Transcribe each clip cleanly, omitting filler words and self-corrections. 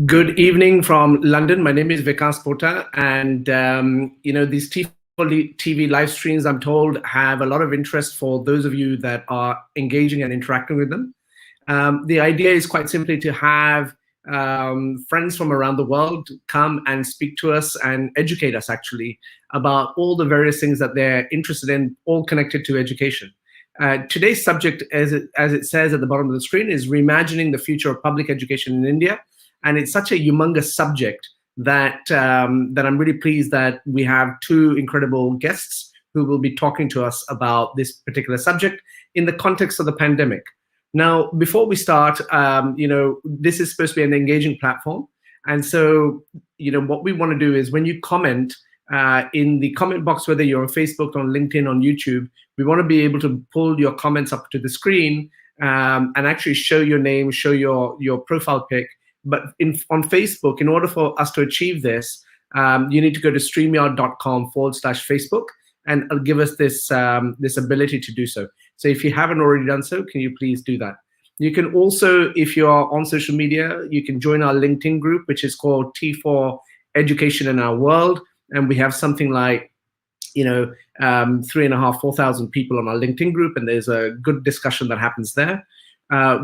Good evening from London. My name is Vikas Pota, and these TV live streams, I'm told, have a lot of interest for those of you that are engaging and interacting with them. The idea is quite simply to have friends from around the world come and speak to us and educate us actually about all the various things that they're interested in, all connected to education. Today's subject, as it says at the bottom of the screen, is reimagining the future of public education in India. And it's such a humongous subject that that I'm really pleased that we have two incredible guests who will be talking to us about this particular subject in the context of the pandemic. Now, before we start, this is supposed to be an engaging platform. And so, what we want to do is when you comment in the comment box, whether you're on Facebook, on LinkedIn, on YouTube, we want to be able to pull your comments up to the screen and actually show your name, show your profile pic. But on Facebook, in order for us to achieve this, you need to go to streamyard.com/Facebook and give us this ability to do so. So if you haven't already done so, can you please do that? You can also, if you are on social media, you can join our LinkedIn group, which is called T4 Education in Our World. And we have something like 3,500, 4,000 people on our LinkedIn group, and there's a good discussion that happens there.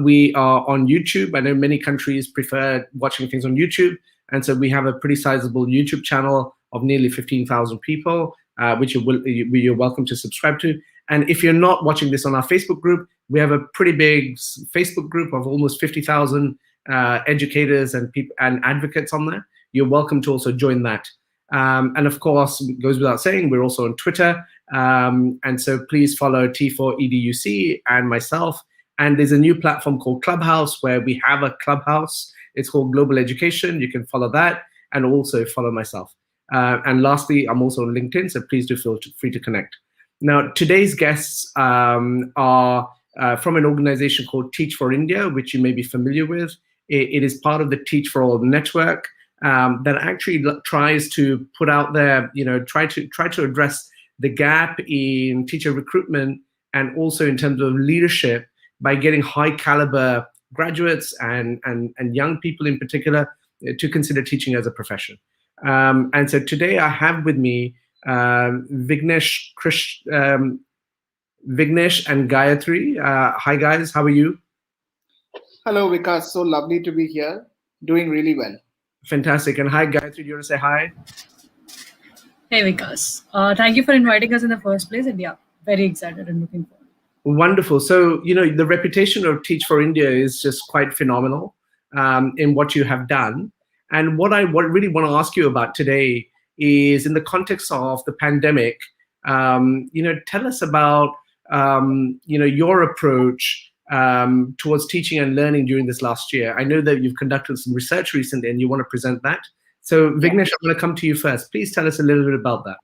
We are on YouTube. I know many countries prefer watching things on YouTube. And so we have a pretty sizable YouTube channel of nearly 15,000 people, which you're welcome to subscribe to. And if you're not watching this on our Facebook group, we have a pretty big Facebook group of almost 50,000 educators and people and advocates on there. You're welcome to also join that. And of course, it goes without saying, we're also on Twitter. And so please follow T4EDUC and myself. And there's a new platform called Clubhouse where we have a Clubhouse. It's called Global Education. You can follow that and also follow myself. And lastly, I'm also on LinkedIn, so please do feel free to connect. Now, today's guests are from an organization called Teach for India, which you may be familiar with. It is part of the Teach for All network that actually tries to put out there, try to address the gap in teacher recruitment and also in terms of leadership by getting high caliber graduates and young people in particular to consider teaching as a profession. And so today I have with me Vignesh and Gayathri. Hi guys, how are you? Hello Vikas, so lovely to be here. Doing really well. Fantastic. And hi Gayathri, do you want to say hi? Hey Vikas, thank you for inviting us in the first place, and yeah, very excited and looking forward. Wonderful. So, the reputation of Teach for India is just quite phenomenal in what you have done. And what I really want to ask you about today is in the context of the pandemic, tell us about, your approach towards teaching and learning during this last year. I know that you've conducted some research recently and you want to present that. So Vignesh, I'm going to come to you first. Please tell us a little bit about that.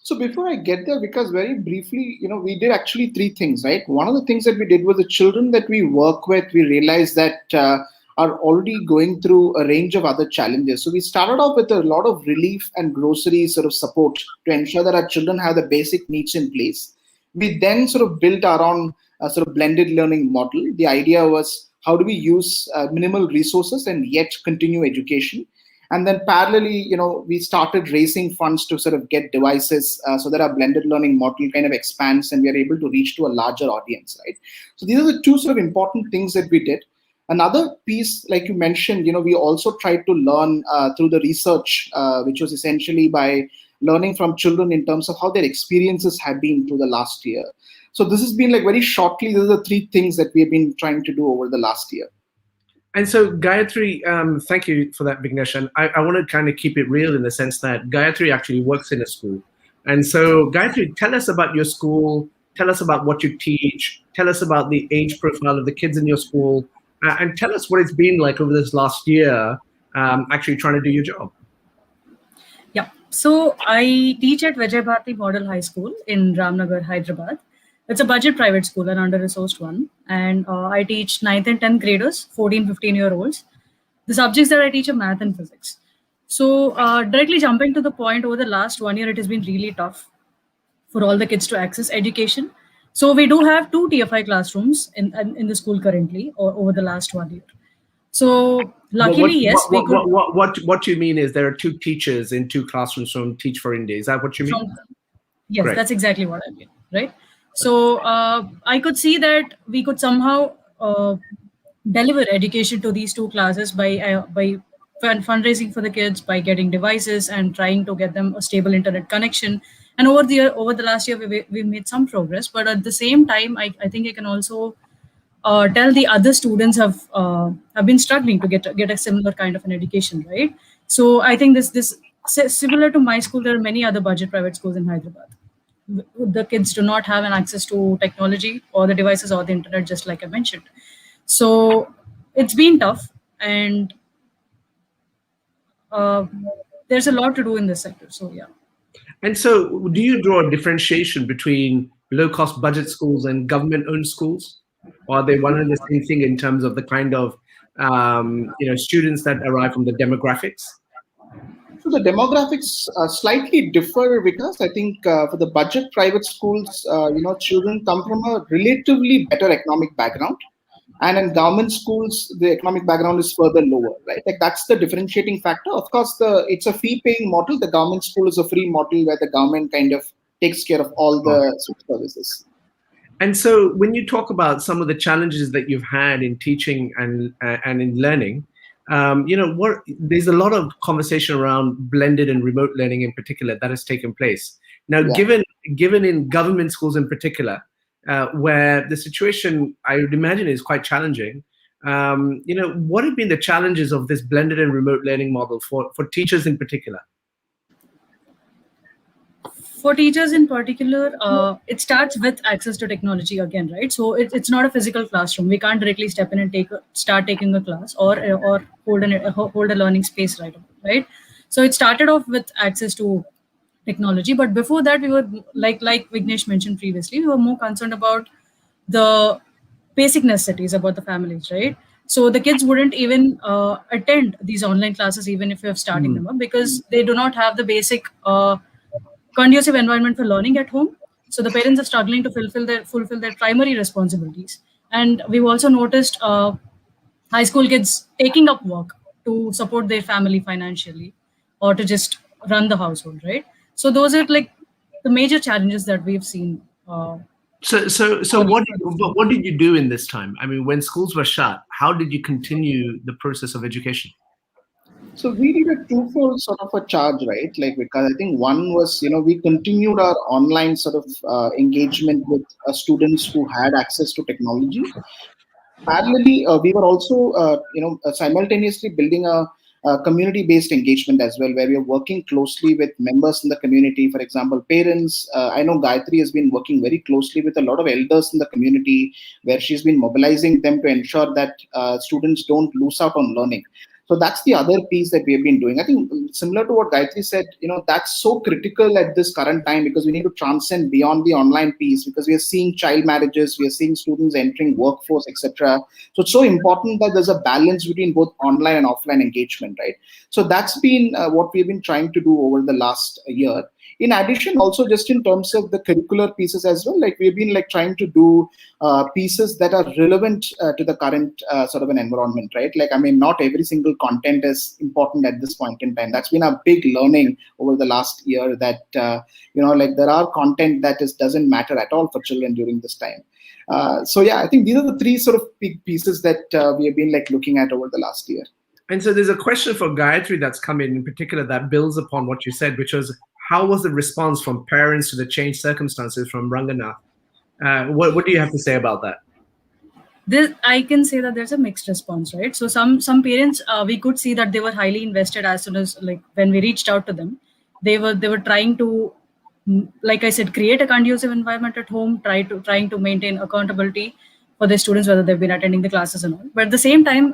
So before I get there, because very briefly, we did actually three things, right? One of the things that we did was the children that we work with, we realized that are already going through a range of other challenges. So we started off with a lot of relief and grocery sort of support to ensure that our children have the basic needs in place. We then sort of built our own sort of blended learning model. The idea was, how do we use minimal resources and yet continue education? And then parallelly, we started raising funds to sort of get devices so that our blended learning model kind of expands and we are able to reach to a larger audience, right? So these are the two sort of important things that we did. Another piece, like you mentioned, we also tried to learn through the research, which was essentially by learning from children in terms of how their experiences have been through the last year. So this has been like very shortly, these are the three things that we have been trying to do over the last year. And so Gayathri, thank you for that, Vignesh. And I want to kind of keep it real in the sense that Gayathri actually works in a school. And so Gayathri, tell us about your school, tell us about what you teach, tell us about the age profile of the kids in your school, and tell us what it's been like over this last year actually trying to do your job. Yeah, so I teach at Vijay Bharati Model High School in Ramnagar, Hyderabad. It's a budget private school, an under-resourced one. And I teach 9th and 10th graders, 14, 15-year-olds. The subjects that I teach are math and physics. So directly jumping to the point, over the last 1 year, it has been really tough for all the kids to access education. So we do have 2 TFI classrooms in the school currently, or over the last 1 year. So Luckily, yes, we could. What you mean is there are two teachers in two classrooms from Teach for India. Is that what you mean? Yes, Great. that's exactly what I mean, right? So I could see that we could somehow deliver education to these two classes by fundraising for the kids, by getting devices and trying to get them a stable internet connection. And over the last year, we made some progress. But at the same time, I think I can also tell the other students have been struggling to get a similar kind of an education, right? So I think this similar to my school, there are many other budget private schools in Hyderabad. The kids do not have an access to technology or the devices or the internet, just like I mentioned. So it's been tough, and there's a lot to do in this sector. So yeah. And so, do you draw a differentiation between low-cost budget schools and government-owned schools, or are they one and the same thing in terms of the kind of students that arrive from the demographics? So the demographics slightly differ because I think for the budget private schools, children come from a relatively better economic background. And in government schools, the economic background is further lower, right? Like that's the differentiating factor. Of course, it's a fee-paying model. The government school is a free model where the government kind of takes care of all the services. And so, when you talk about some of the challenges that you've had in teaching and in learning, there's a lot of conversation around blended and remote learning in particular that has taken place. Now, given in government schools in particular, where the situation, I would imagine, is quite challenging. What have been the challenges of this blended and remote learning model for teachers in particular? For teachers in particular, it starts with access to technology again, right? So it's not a physical classroom. We can't directly step in and start taking a class or hold a learning space right? So it started off with access to technology, but before that, we were like Vignesh mentioned previously, we were more concerned about the basic necessities about the families, right? So the kids wouldn't even attend these online classes even if you're starting them up, because they do not have the basic conducive environment for learning at home. So the parents are struggling to fulfill their primary responsibilities. And we've also noticed high school kids taking up work to support their family financially or to just run the household, right? So those are like the major challenges that we've seen. So what did you do in this time? I mean, when schools were shut, how did you continue the process of education? So we did a twofold sort of a charge, right? Like, because I think one was, we continued our online sort of engagement with students who had access to technology. Parallelly, we were also, simultaneously building a community-based engagement as well, where we are working closely with members in the community. For example, parents. I know Gayathri has been working very closely with a lot of elders in the community, where she's been mobilizing them to ensure that students don't lose out on learning. So that's the other piece that we have been doing. I think similar to what Gayathri said, that's so critical at this current time, because we need to transcend beyond the online piece, because we are seeing child marriages, we are seeing students entering workforce, etc. So it's so important that there's a balance between both online and offline engagement, right? So that's been what we've been trying to do over the last year. In addition, also just in terms of the curricular pieces as well, like we've been like trying to do pieces that are relevant to the current sort of an environment, right? Like, I mean, not every single content is important at this point in time. That's been a big learning over the last year, that like there are content that doesn't matter at all for children during this time. So yeah, I think these are the three sort of big pieces that we have been like looking at over the last year. And so there's a question for Gayathri that's come in particular that builds upon what you said, which was, how was the response from parents to the changed circumstances from Ranganath? What do you have to say about that? I can say that there's a mixed response, right? So some parents, we could see that they were highly invested as soon as, like, when we reached out to them, they were trying to, like I said, create a conducive environment at home, trying to maintain accountability for their students, whether they've been attending the classes and all. But at the same time,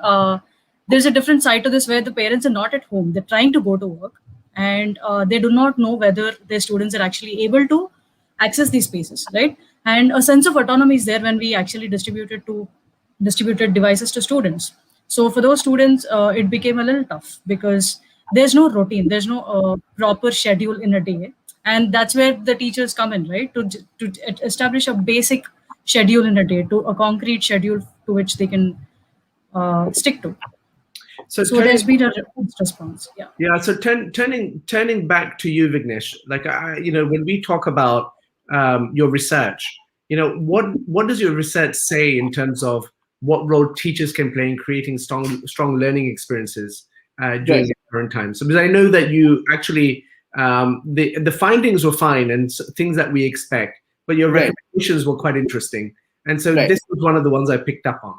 there's a different side to this, where the parents are not at home. They're trying to go to work, and they do not know whether their students are actually able to access these spaces, right? And a sense of autonomy is there when we actually distributed devices to students. So for those students, it became a little tough, because there's no routine, there's no proper schedule in a day. And that's where the teachers come in, right? To establish a basic schedule in a day, to a concrete schedule to which they can stick to. So there's been a response. Yeah. Yeah. So turning back to you, Vignesh, like when we talk about your research, what does your research say in terms of what role teachers can play in creating strong learning experiences during the current time? So because I know that you actually the findings were fine and things that we expect, but your recommendations were quite interesting, and so this was one of the ones I picked up on.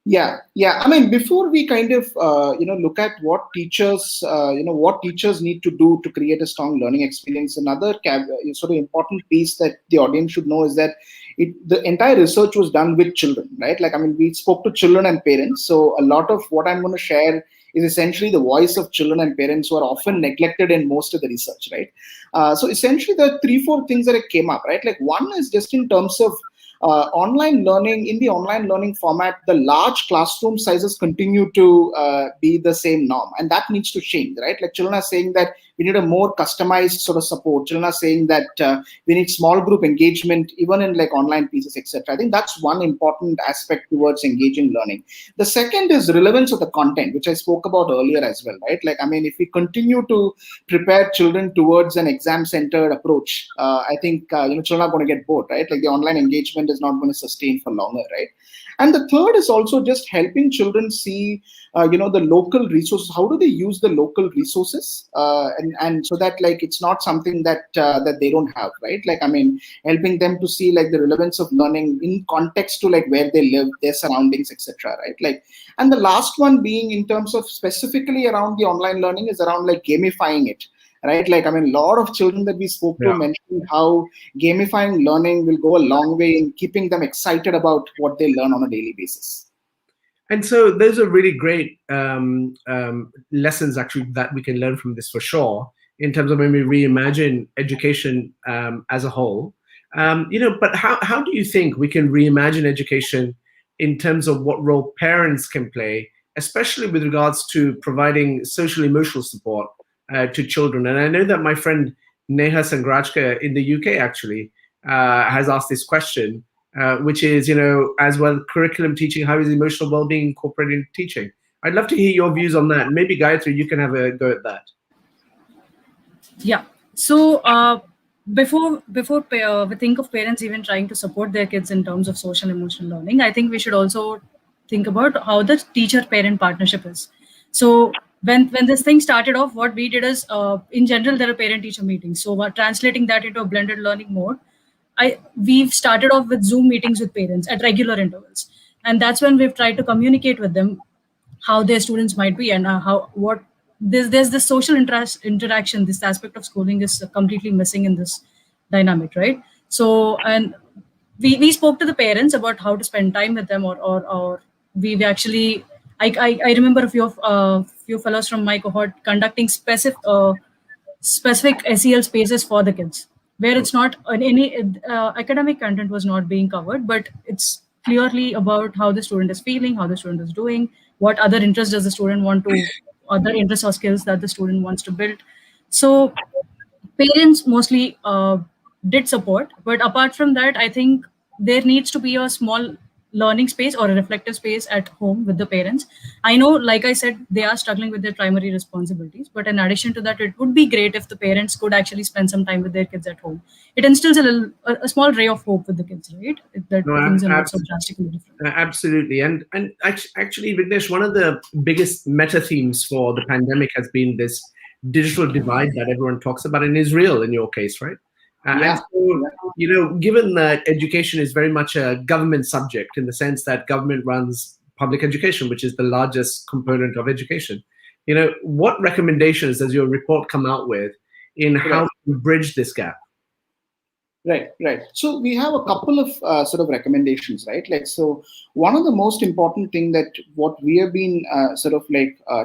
Yeah. I mean, before we kind of look at what teachers need to do to create a strong learning experience, another sort of important piece that the audience should know is that the entire research was done with children, right? Like, I mean, we spoke to children and parents, so a lot of what I'm going to share is essentially the voice of children and parents who are often neglected in most of the research, right? So essentially, there are 3-4 things that came up, right? Like, one is just in terms of online learning. In the online learning format, the large classroom sizes continue to be the same norm, and that needs to change, right? Like, children are saying that we need a more customized sort of support. Children are saying that we need small group engagement, even in like online pieces, etc. I think that's one important aspect towards engaging learning. The second is relevance of the content, which I spoke about earlier as well, right? Like, I mean, if we continue to prepare children towards an exam-centered approach, I think children are going to get bored, right? Like, the online engagement is not going to sustain for longer, right? And the third is also just helping children see, the local resources. How do they use the local resources, and so that like it's not something that they don't have, right? Like, I mean, helping them to see like the relevance of learning in context to like where they live, their surroundings, etc. Right? Like, and the last one being in terms of specifically around the online learning is around like gamifying it. Right, like, I mean, a lot of children that we spoke to mentioned how gamifying learning will go a long way in keeping them excited about what they learn on a daily basis. And so those are really great lessons actually that we can learn from this for sure, in terms of when we reimagine education as a whole. But how do you think we can reimagine education in terms of what role parents can play, especially with regards to providing social emotional support to children? And I know that my friend Neha Sangrajka in the UK actually has asked this question, which is, as well, curriculum teaching, how is emotional well-being incorporated in teaching? I'd love to hear your views on that. Maybe Gayathri, you can have a go at that. Yeah. So before we think of parents even trying to support their kids in terms of social emotional learning, I think we should also think about how the teacher-parent partnership is. So when this thing started off, what we did is, in general, there are parent-teacher meetings. So we're translating that into a blended learning mode. We've started off with Zoom meetings with parents at regular intervals, and that's when we've tried to communicate with them how their students might be, and there's this social interaction. This aspect of schooling is completely missing in this dynamic, right? So, and we spoke to the parents about how to spend time with them, or we've actually, I remember a few fellows from my cohort conducting specific SEL spaces for the kids, where it's not any academic content was not being covered, but it's clearly about how the student is feeling, how the student is doing, what other interests does the student want to, other interests or skills that the student wants to build. So parents mostly did support, but apart from that, I think there needs to be a small learning space or a reflective space at home with the parents. I know, like I said, they are struggling with their primary responsibilities, but in addition to that, it would be great if the parents could actually spend some time with their kids at home. It instills a small ray of hope with the kids, right? That things are not so drastically different. Absolutely. And actually, Vignesh, one of the biggest meta themes for the pandemic has been this digital divide that everyone talks about, and is real in your case, right? And so, given that education is very much a government subject, in the sense that government runs public education, which is the largest component of education, what recommendations does your report come out with in how to bridge this gap? Right. So we have a couple of sort of recommendations, right? Like, so one of the most important thing that what we have been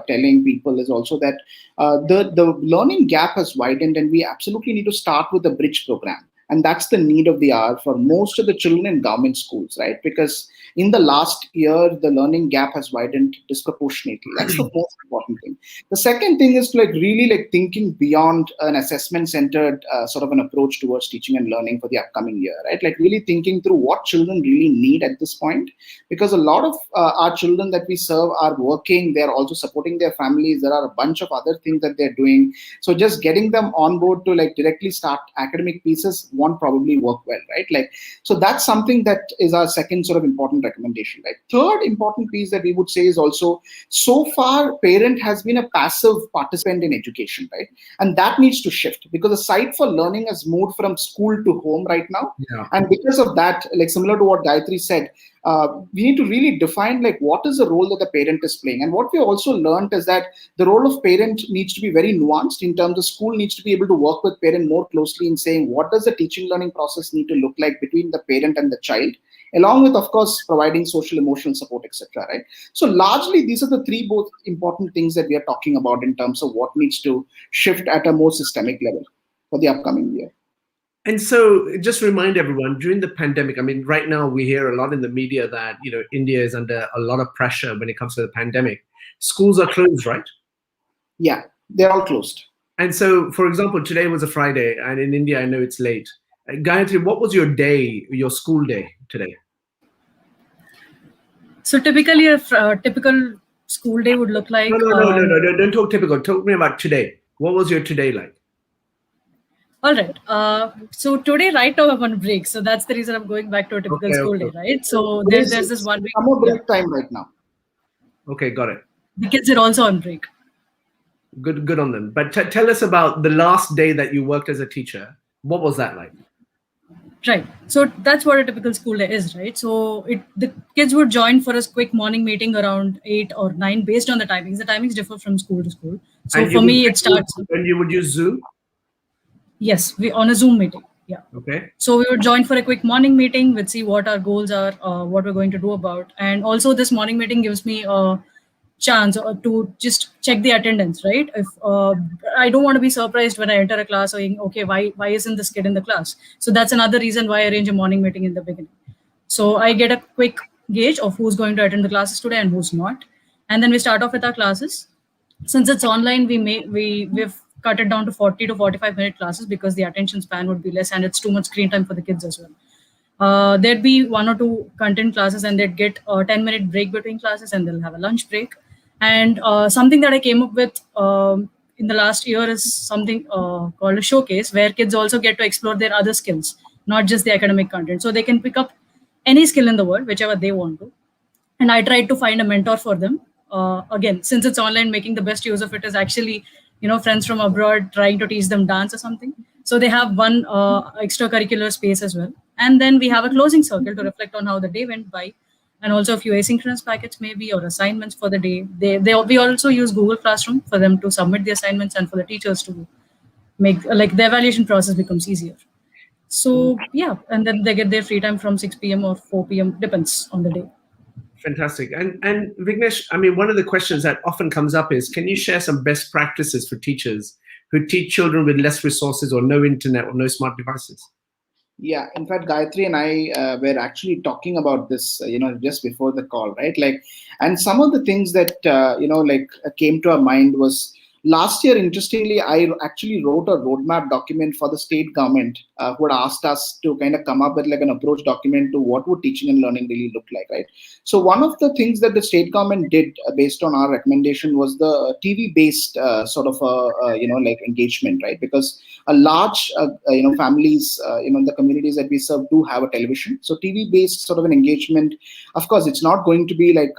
telling people is also that the learning gap has widened, and we absolutely need to start with the bridge program, And that's the need of the hour for most of the children in government schools, right? Because in the last year, the learning gap has widened disproportionately. That's the most important thing. The second thing is like really like thinking beyond an assessment centered sort of an approach towards teaching and learning for the upcoming year, right? Like really thinking through what children really need at this point, because a lot of our children that we serve are working, they're also supporting their families, there are a bunch of other things that they're doing. So just getting them on board to like directly start academic pieces won't probably work well, right? Like, so that's something that is our second sort of important recommendation, right? Third important piece that we would say is also, so far parent has been a passive participant in education, right? And that needs to shift, because the site for learning has moved from school to home right now. Yeah. And because of that, like similar to what Gayathri said, we need to really define like what is the role that the parent is playing. And what we also learned is that the role of parent needs to be very nuanced in terms of school needs to be able to work with parent more closely in saying what does the teaching learning process need to look like between the parent and the child, along with, of course, providing social emotional support, etc. Right? So largely, these are the three both important things that we are talking about in terms of what needs to shift at a more systemic level for the upcoming year. And so just remind everyone, during the pandemic, I mean, right now we hear a lot in the media that, you know, India is under a lot of pressure when it comes to the pandemic. Schools are closed, right? Yeah, they're all closed. And so, for example, today was a Friday, and in India, I know it's late. Gayathri, what was your day, your school day today? So typically, a typical school day would look like... No, don't talk typical. Talk to me about today. What was your today like? All right. So today, right now, I'm on break. So that's the reason I'm going back to a typical school day, right? So there's this 1 week. Summer break time right now. Okay, got it. The kids are also on break. Good on them. But tell us about the last day that you worked as a teacher. What was that like? Right. So that's what a typical school day is, right? So the kids would join for a quick morning meeting around 8 or 9 based on the timings. The timings differ from school to school. So for me, it starts... And you would use Zoom? Yes, we on a Zoom meeting. Yeah. Okay. So we would join for a quick morning meeting. We'd see what our goals are, what we're going to do about. And also this morning meeting gives me a chance to just check the attendance, right? If I don't want to be surprised when I enter a class saying, okay, why isn't this kid in the class? So that's another reason why I arrange a morning meeting in the beginning. So I get a quick gauge of who's going to attend the classes today and who's not. And then we start off with our classes. Since it's online, we've cut it down to 40 to 45-minute classes because the attention span would be less and it's too much screen time for the kids as well. There'd be 1 or 2 content classes and they'd get a 10-minute break between classes and they'll have a lunch break. And something that I came up with in the last year is something called a showcase, where kids also get to explore their other skills, not just the academic content. So they can pick up any skill in the world, whichever they want to. And I tried to find a mentor for them. Again, since it's online, making the best use of it is actually, friends from abroad trying to teach them dance or something. So they have one extracurricular space as well. And then we have a closing circle to reflect on how the day went by, and also a few asynchronous packets maybe or assignments for the day. We also use Google Classroom for them to submit the assignments and for the teachers to make like the evaluation process becomes easier. So yeah, and then they get their free time from 6 p.m. or 4 p.m. depends on the day. Fantastic. And Vignesh, I mean, one of the questions that often comes up is, can you share some best practices for teachers who teach children with less resources or no internet or no smart devices? Yeah, in fact, Gayathri and I were actually talking about this, just before the call, right? Like, and some of the things that, came to our mind was, last year, interestingly, I actually wrote a roadmap document for the state government who had asked us to kind of come up with like an approach document to what would teaching and learning really look like, right? So one of the things that the state government did based on our recommendation was the TV-based sort of engagement, right? Because a large, families, the communities that we serve do have a television. So TV-based sort of an engagement, of course, it's not going to be like,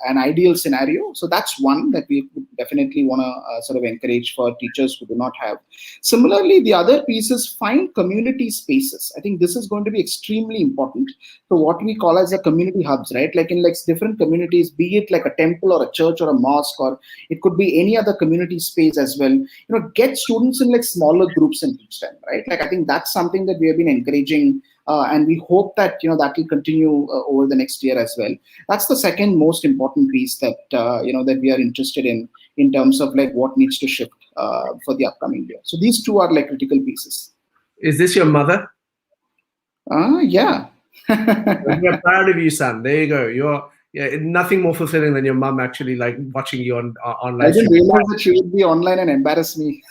an ideal scenario. So that's one that we would definitely want to sort of encourage for teachers who do not have. Similarly, the other piece is find community spaces. I think this is going to be extremely important. So what we call as a community hubs, right? Like in like different communities, be it like a temple or a church or a mosque, or it could be any other community space as well. Get students in like smaller groups and teach them, right? Like I think that's something that we have been encouraging. And we hope that that will continue over the next year as well. That's the second most important piece that that we are interested in terms of like what needs to shift for the upcoming year. So these two are like critical pieces. Is this your mother? Yeah. We're proud of you, son. There you go. You're nothing more fulfilling than your mom actually like watching you on I online. didn't realize that she would be online and embarrass me.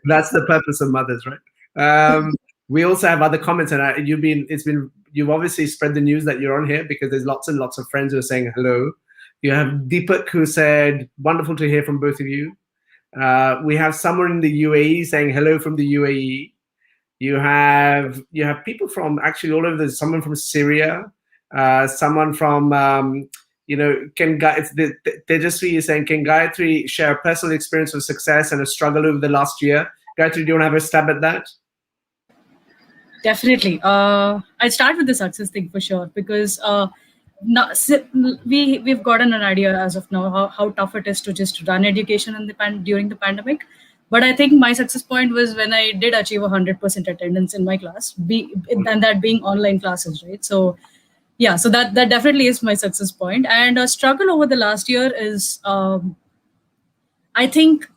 That's the purpose of mothers, right? We also have other comments, and you've obviously spread the news that you're on here because there's lots and lots of friends who are saying hello. You have Deepak who said, "Wonderful to hear from both of you." We have someone in the UAE saying hello from the UAE. You have people from actually all over. There's someone from Syria, someone from Tejasvi is saying, can Gayathri share a personal experience of success and a struggle over the last year? Gayathri, do you want to have a stab at that? Definitely. I'd start with the success thing for sure, because we've gotten an idea as of now how tough it is to just run education during the pandemic. But I think my success point was when I did achieve 100% attendance in my class, and that being online classes, right? So yeah, so that definitely is my success point. And a struggle over the last year is, I think,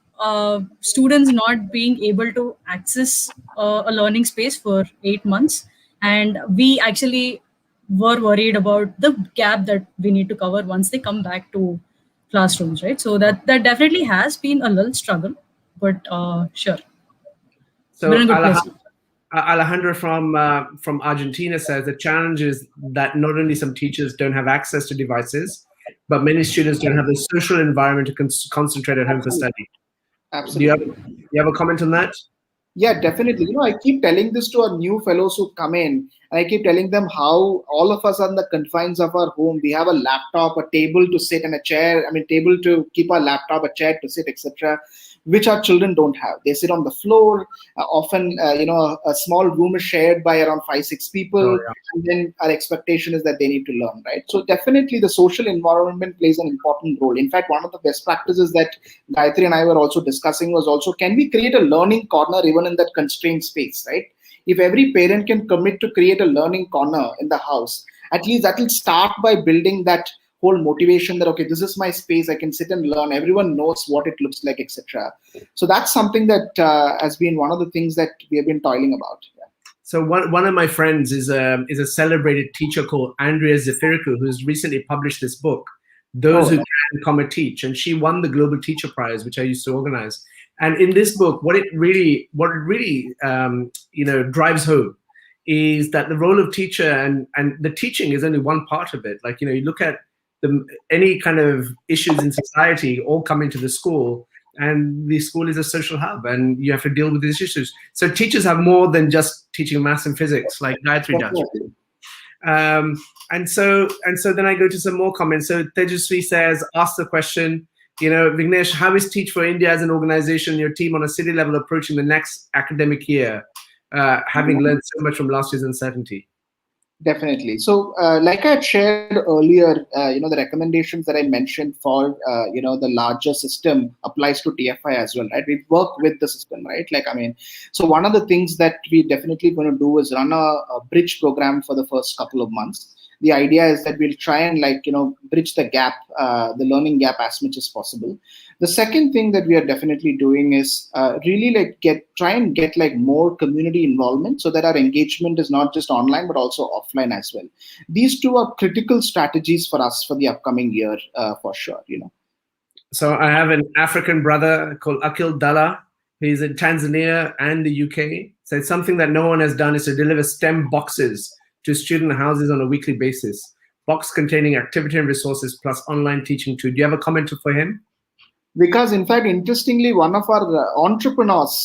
students not being able to access a learning space for 8 months, and we actually were worried about the gap that we need to cover once they come back to classrooms, right? So that definitely has been a little struggle, but sure, So we're in a good place. Alejandro from Argentina says the challenge is that not only some teachers don't have access to devices, but many students don't have the social environment to concentrate at home for study. Absolutely. Do you have a comment on that? Yeah, definitely. I keep telling this to our new fellows who come in, and I keep telling them how all of us are in the confines of our home. We have a laptop, a table to sit, and a chair. I mean, table to keep our laptop, a chair to sit, etc., which our children don't have. They sit on the floor. Often, a small room is shared by around 5-6 people, Oh, yeah. and then our expectation is that they need to learn, right? So definitely, the social environment plays an important role. In fact, one of the best practices that Gayathri and I were also discussing was also, can we create a learning corner even in that constrained space, right? If every parent can commit to create a learning corner in the house, at least that will start by building that whole motivation that, okay, this is my space, I can sit and learn, everyone knows what it looks like, etc. So that's something that has been one of the things that we have been toiling about. Yeah. So one of my friends is a celebrated teacher called Andrea Zafiriku, who's recently published this book, Those Who Can, Comma, Teach, and she won the Global Teacher Prize, which I used to organize. And in this book, what it really drives home is that the role of teacher and the teaching is only one part of it. Like, you look at any kind of issues in society all come into the school, and the school is a social hub, and you have to deal with these issues. So teachers have more than just teaching maths and physics, like Gayathri does. And so then I go to some more comments. So Tejasvi says, ask the question, Vignesh, how is Teach for India as an organization, your team on a city level approaching the next academic year, having learned so much from last year's uncertainty? Definitely. So, like I had shared earlier, the recommendations that I mentioned for, the larger system applies to TFI as well, right? We work with the system, right? So one of the things that we definitely going to do is run a bridge program for the first couple of months. The idea is that we'll try and bridge the gap, the learning gap as much as possible. The second thing that we are definitely doing is really try and get more community involvement, so that our engagement is not just online but also offline as well. These two are critical strategies for us for the upcoming year, for sure. So I have an African brother called Akil Dalla. He's in Tanzania and the UK. So it's something that no one has done is to deliver STEM boxes to student houses on a weekly basis. Box containing activity and resources plus online teaching too. Do you have a comment for him? Because in fact, interestingly, one of our entrepreneurs,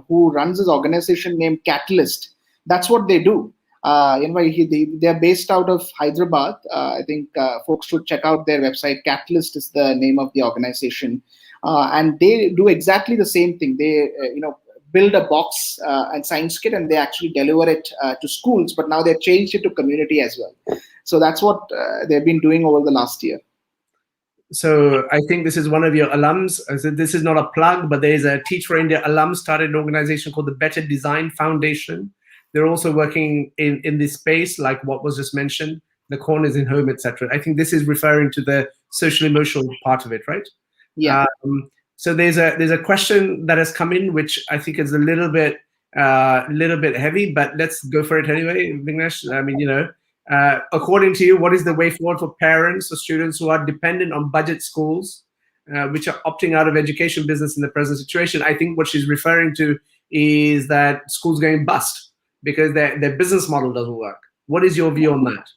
who runs his organization named Catalyst, that's what they do. They're based out of Hyderabad. I think folks should check out their website. Catalyst is the name of the organization. And they do exactly the same thing. They, build a box and science kit, and they actually deliver it to schools. But now they've changed it to community as well. So that's what they've been doing over the last year. So I think this is one of your alums. I said this is not a plug, but there is a Teach for India alum started an organization called the Better Design Foundation. They're also working in this space, like what was just mentioned, the corners in home, etc. I think this is referring to the social emotional part of it, right? Yeah. So there's a question that has come in, which I think is a little bit heavy, but let's go for it anyway, Vignesh. I mean, according to you, what is the way forward for parents or students who are dependent on budget schools, which are opting out of education business in the present situation? I think what she's referring to is that schools going bust because their business model doesn't work. What is your view on that?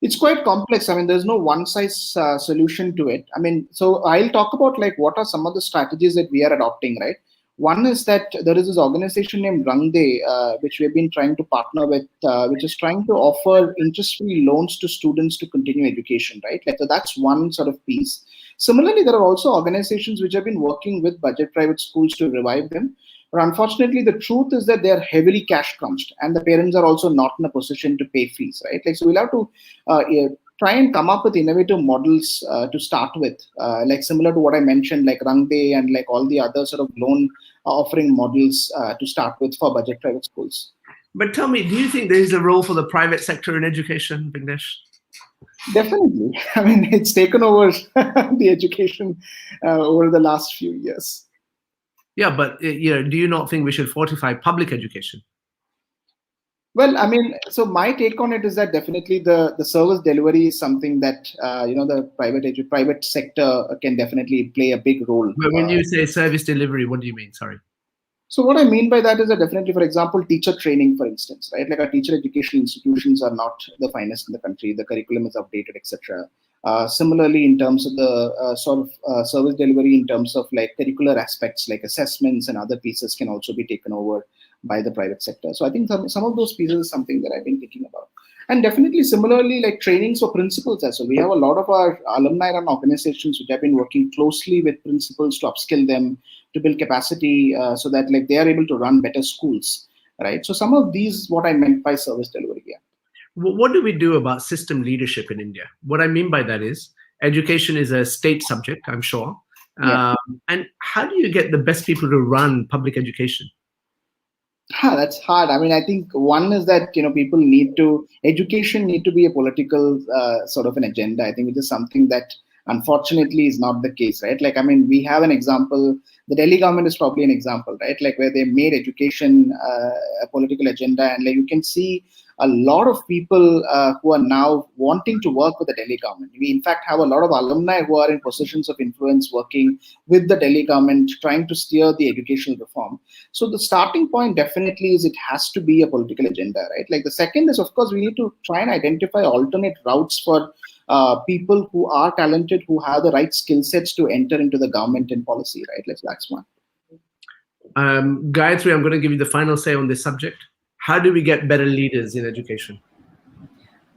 It's quite complex. I mean, there's no one size solution to it. I mean, so I'll talk about like what are some of the strategies that we are adopting, right? One is that there is this organization named Rangde, which we've been trying to partner with, which is trying to offer interest-free loans to students to continue education, right? Like, so that's one sort of piece. Similarly, there are also organizations which have been working with budget private schools to revive them. But unfortunately, the truth is that they are heavily cash crunched, and the parents are also not in a position to pay fees, right? Like, so we'll have to try and come up with innovative models to start with, like similar to what I mentioned, like Rangde and like all the other sort of loan offering models to start with for budget private schools. But tell me, do you think there is a role for the private sector in education, Vignesh? Definitely. I mean, it's taken over the education over the last few years. Yeah, but do you not think we should fortify public education? Well, I mean, so my take on it is that definitely the service delivery is something that the private sector can definitely play a big role. But when you say service delivery, what do you mean? Sorry. So what I mean by that is that definitely, for example, teacher training, for instance, right? Like our teacher education institutions are not the finest in the country. The curriculum is outdated, etc. Similarly, in terms of the service delivery, in terms of like curricular aspects like assessments and other pieces can also be taken over by the private sector. So I think some of those pieces is something that I've been thinking about. And definitely similarly, like trainings for principals as well. We have a lot of our alumni run organizations which have been working closely with principals to upskill them, to build capacity so that like they are able to run better schools, right? So some of these, what I meant by service delivery. Yeah. What do we do about system leadership in India? What I mean by that is education is a state subject, I'm sure. Yeah. And how do you get the best people to run public education? That's hard. I mean, I think one is that, education need to be a political sort of an agenda. I think it is something that unfortunately is not the case, right? Like, I mean, we have an example, the Delhi government is probably an example, right? Like where they made education a political agenda, and like you can see a lot of people who are now wanting to work with the Delhi government. We in fact have a lot of alumni who are in positions of influence working with the Delhi government, trying to steer the educational reform. So the starting point definitely is it has to be a political agenda, right? Like the second is, of course, we need to try and identify alternate routes for people who are talented, who have the right skill sets to enter into the government and policy, right? Like that's one. Gayathri, I'm going to give you the final say on this subject. How do we get better leaders in education?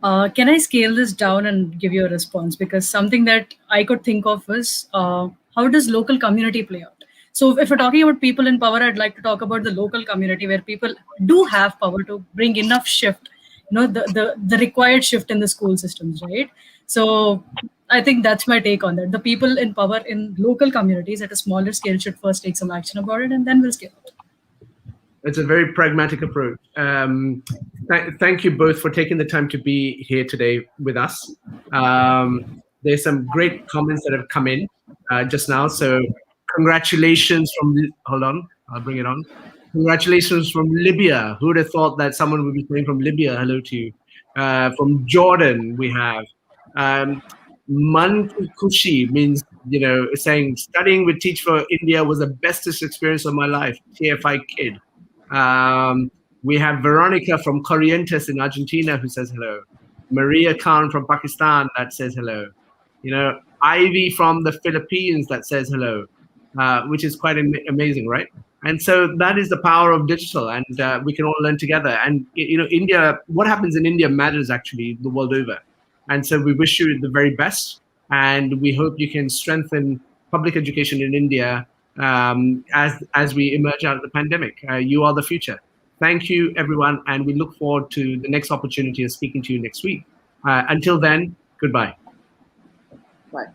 Can I scale this down and give you a response? Because something that I could think of was how does local community play out? So if we're talking about people in power, I'd like to talk about the local community where people do have power to bring enough shift, the required shift in the school systems, right? So I think that's my take on that. The people in power in local communities at a smaller scale should first take some action about it, and then we'll scale it. It's a very pragmatic approach. Thank you both for taking the time to be here today with us. There's some great comments that have come in just now. So congratulations hold on, I'll bring it on. Congratulations from Libya. Who would have thought that someone would be saying from Libya, hello to you. From Jordan, we have Mankushi, means, saying studying with Teach for India was the bestest experience of my life. TFI kid. We have Veronica from Corrientes in Argentina who says hello. Maria Khan from Pakistan that says hello. Ivy from the Philippines that says hello, which is quite amazing, right? And so that is the power of digital, and we can all learn together. And India, what happens in India matters actually the world over. And so we wish you the very best, and we hope you can strengthen public education in India as we emerge out of the pandemic. You are the future. Thank you, everyone, and we look forward to the next opportunity of speaking to you next week. Until then, goodbye. Bye.